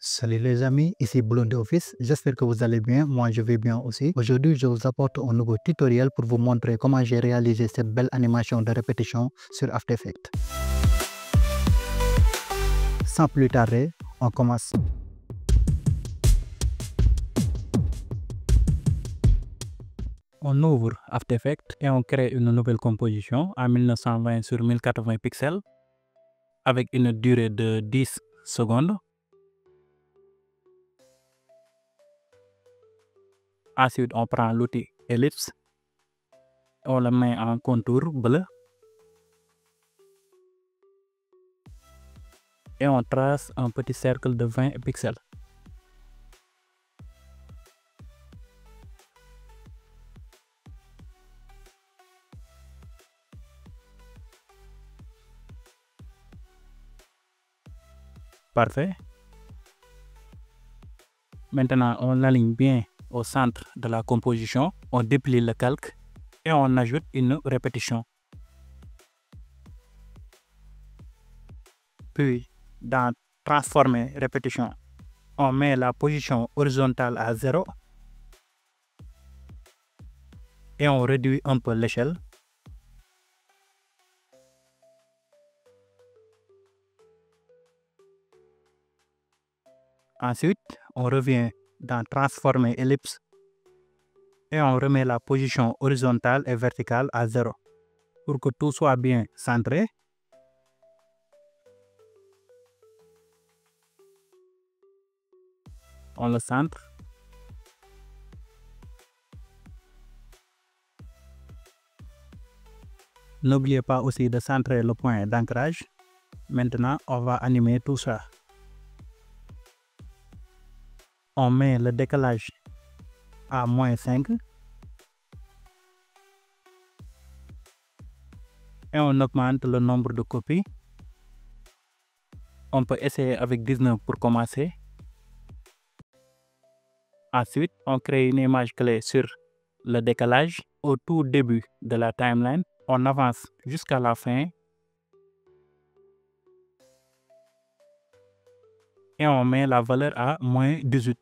Salut les amis, ici Blondé Office, j'espère que vous allez bien, moi je vais bien aussi. Aujourd'hui je vous apporte un nouveau tutoriel pour vous montrer comment j'ai réalisé cette belle animation de répétition sur After Effects. Sans plus tarder, on commence. On ouvre After Effects et on crée une nouvelle composition à 1920 sur 1080 pixels avec une durée de 10 secondes. Ensuite, on prend l'outil Ellipse, on le met en contour bleu et on trace un petit cercle de 20 pixels. Parfait. Maintenant, on l'aligne bien au centre de la composition, on déplie le calque et on ajoute une répétition. Puis, dans Transformer répétition, on met la position horizontale à 0 et on réduit un peu l'échelle. Ensuite, on revient dans Transformer ellipse et on remet la position horizontale et verticale à 0 pour que tout soit bien centré. On le centre. N'oubliez pas aussi de centrer le point d'ancrage. Maintenant, on va animer tout ça. On met le décalage à -5 et on augmente le nombre de copies. On peut essayer avec 19 pour commencer. Ensuite, on crée une image clé sur le décalage. Au tout début de la timeline, on avance jusqu'à la fin et on met la valeur à -18.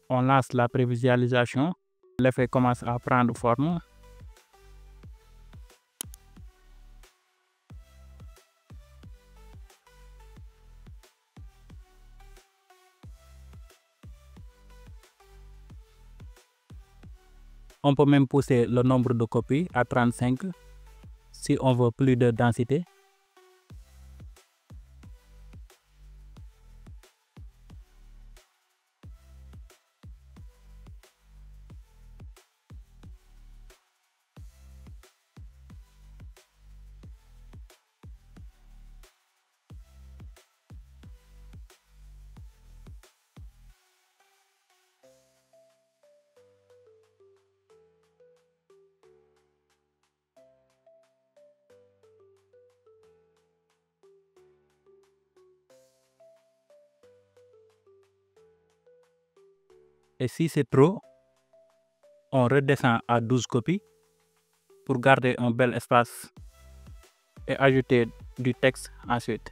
On lance la prévisualisation. L'effet commence à prendre forme. On peut même pousser le nombre de copies à 35 si on veut plus de densité. Et si c'est trop, on redescend à 12 copies pour garder un bel espace et ajouter du texte ensuite.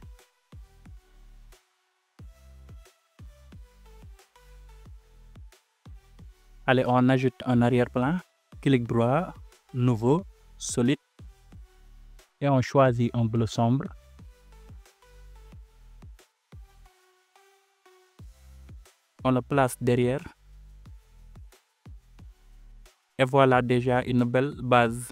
Allez, on ajoute un arrière-plan, clic droit, nouveau, solide et on choisit un bleu sombre. On le place derrière. Et voilà déjà une belle base.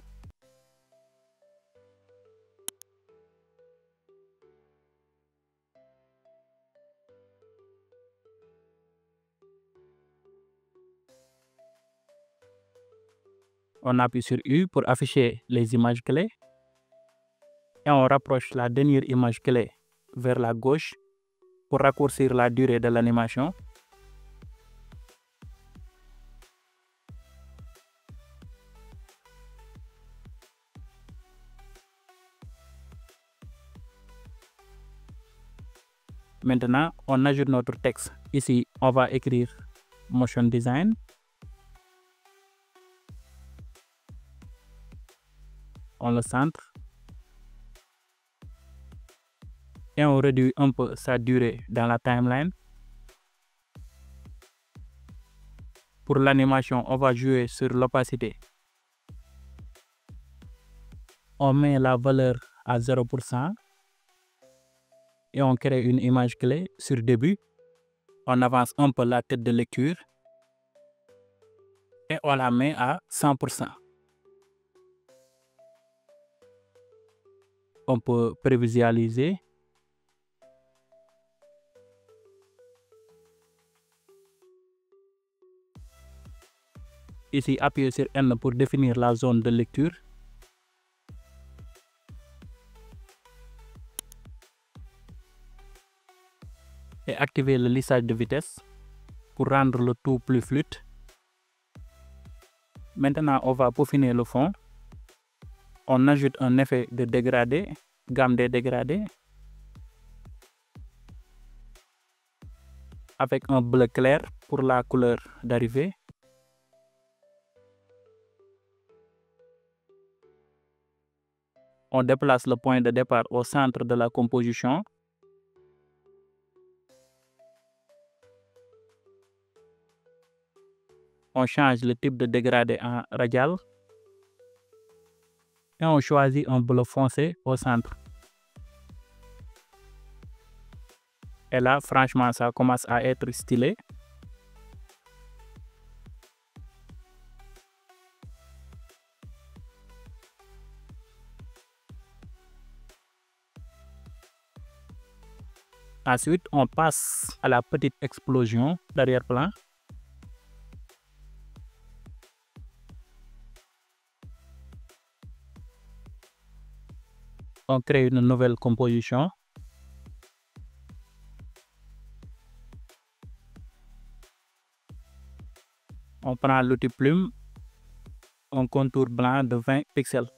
On appuie sur U pour afficher les images clés. Et on rapproche la dernière image clé vers la gauche pour raccourcir la durée de l'animation. Maintenant, on ajoute notre texte. Ici, on va écrire Motion Design. On le centre. et on réduit un peu sa durée dans la timeline. Pour l'animation, on va jouer sur l'opacité. On met la valeur à 0% et on crée une image clé sur début. On avance un peu la tête de lecture et on la met à 100%. On peut prévisualiser. Ici, appuyez sur N pour définir la zone de lecture. Et activer le lissage de vitesse pour rendre le tout plus fluide. Maintenant, on va peaufiner le fond. On ajoute un effet de dégradé, gamme des dégradés, avec un bleu clair pour la couleur d'arrivée. On déplace le point de départ au centre de la composition. On change le type de dégradé en radial. Et on choisit un bleu foncé au centre. Et là, franchement, ça commence à être stylé. Ensuite, on passe à la petite explosion d'arrière-plan. On crée une nouvelle composition. On prend l'outil plume, un contour blanc de 20 pixels.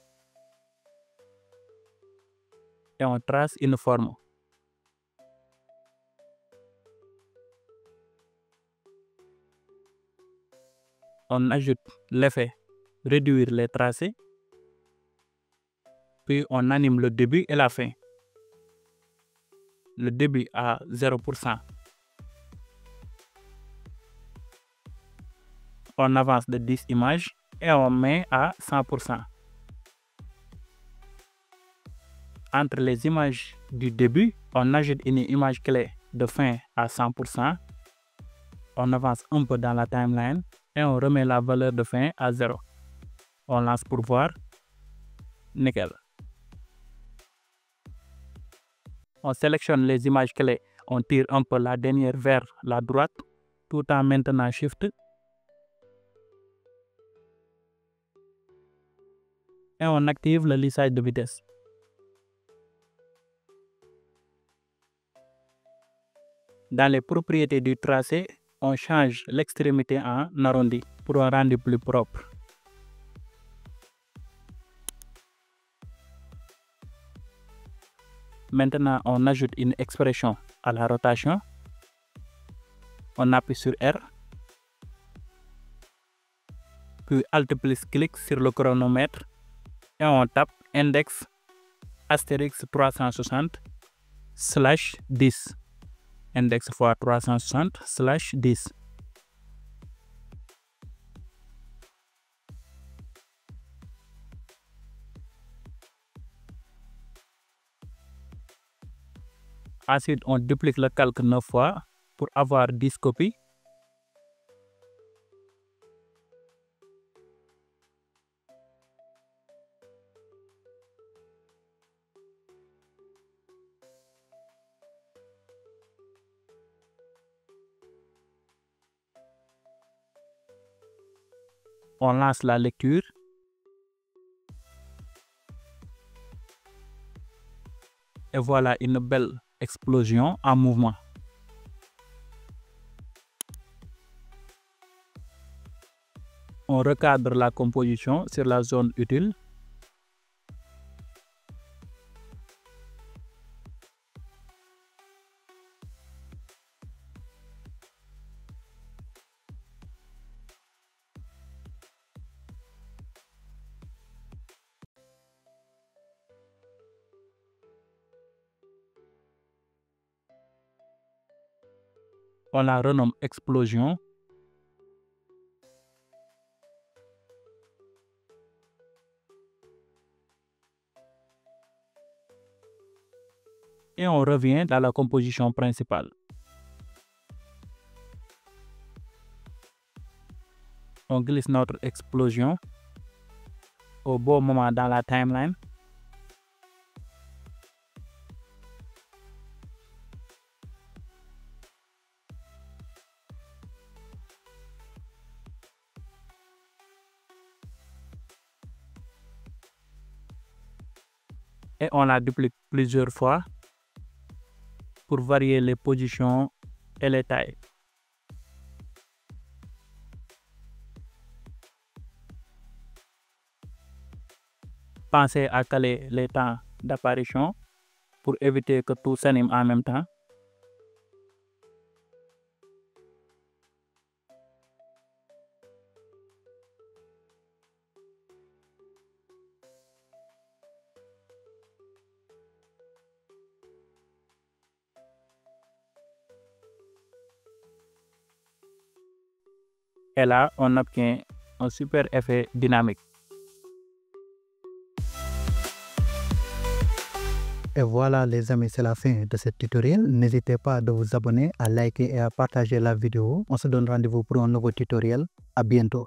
Et on trace une forme. On ajoute l'effet réduire les tracés. Puis on anime le début et la fin. Le début à 0%. On avance de 10 images et on met à 100%. Entre les images du début, on ajoute une image clé de fin à 100%. On avance un peu dans la timeline et on remet la valeur de fin à 0. On lance pour voir. Nickel. On sélectionne les images clés. On tire un peu la dernière vers la droite tout en maintenant Shift. Et on active le lissage de vitesse. Dans les propriétés du tracé, on change l'extrémité en arrondi pour un rendu plus propre. Maintenant, on ajoute une expression à la rotation. On appuie sur R. Puis Alt plus clic sur le chronomètre. Et on tape index astérisque 360 / 10. Index fois 360 / 10. Ensuite, on duplique le calque 9 fois pour avoir 10 copies. On lance la lecture. Et voilà une belle explosion en mouvement. On recadre la composition sur la zone utile. On la renomme explosion. Et on revient dans la composition principale. On glisse notre explosion au bon moment dans la timeline. Et on la duplique plusieurs fois pour varier les positions et les tailles. Pensez à caler les temps d'apparition pour éviter que tout s'anime en même temps. Et là, on obtient un super effet dynamique. Et voilà les amis, c'est la fin de ce tutoriel. N'hésitez pas de vous abonner, à liker et à partager la vidéo. On se donne rendez-vous pour un nouveau tutoriel. À bientôt.